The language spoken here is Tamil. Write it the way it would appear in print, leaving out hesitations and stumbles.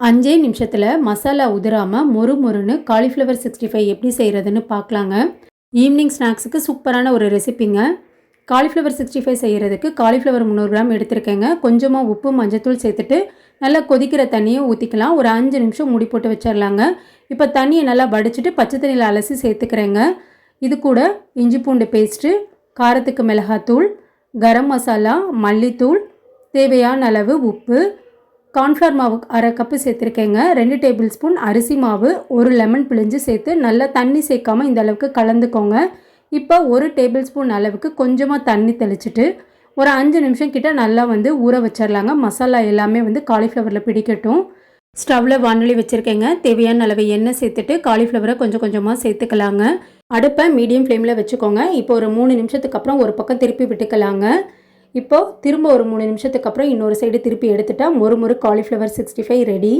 5 நிமிஷத்தில் மசாலா உதிராமல் மொறு மொறுன்னு காலிஃப்ளவர் 65 எப்படி செய்கிறதுன்னு பார்க்கலாங்க. ஈவினிங் ஸ்நாக்ஸுக்கு சூப்பரான ஒரு ரெசிபிங்க. காலிஃப்ளவர் 65 செய்கிறதுக்கு காலிஃப்ளவர் 300 கிராம் எடுத்திருக்கேங்க. கொஞ்சமாக உப்பு மஞ்சத்தூள் சேர்த்துட்டு நல்லா கொதிக்கிற தண்ணியை ஊற்றிக்கலாம். ஒரு 5 நிமிஷம் மூடி போட்டு வச்சிடலாங்க. இப்போ தண்ணியை நல்லா வடிச்சிட்டு பச்சை தண்ணியில் அலசி சேர்த்துக்கிறேங்க. இது கூட இஞ்சி பூண்டு பேஸ்ட்டு, காரத்துக்கு மிளகாத்தூள், கரம் மசாலா, மல்லித்தூள், தேவையான அளவு உப்பு, கார்ன்ஃப்ளவர் மாவு அரை கப்பு சேர்த்துருக்கேங்க. 2 டேபிள் ஸ்பூன் அரிசி மாவு, ஒரு லெமன் பிழிஞ்சு சேர்த்து நல்லா தண்ணி சேர்க்காமல் இந்த அளவுக்கு கலந்துக்கோங்க. இப்போ 1 டேபிள் ஸ்பூன் அளவுக்கு கொஞ்சமாக தண்ணி தெளிச்சிட்டு ஒரு 5 நிமிஷம் கிட்ட நல்லா ஊற வச்சிடலாங்க. மசாலா எல்லாமே காலிஃப்ளவரில் பிடிக்கட்டும். ஸ்டவ்வில் வானொலி வச்சுருக்கேங்க. தேவையான அளவு எண்ணெய் சேர்த்துட்டு காலிஃப்ளவரை கொஞ்சம் கொஞ்சமாக சேர்த்துக்கலாங்க. அடுப்பை மீடியம் ஃப்ளேமில் வச்சுக்கோங்க. இப்போ ஒரு 3 நிமிஷத்துக்கு அப்புறம் ஒரு பக்கம் திருப்பி விட்டுக்கலாங்க. இப்போது திரும்ப ஒரு 3 நிமிஷத்துக்கு அப்புறம் இன்னொரு சைடு திருப்பி எடுத்துட்டா மொறு மொறு காலிஃப்ளவர் 65 ரெடி.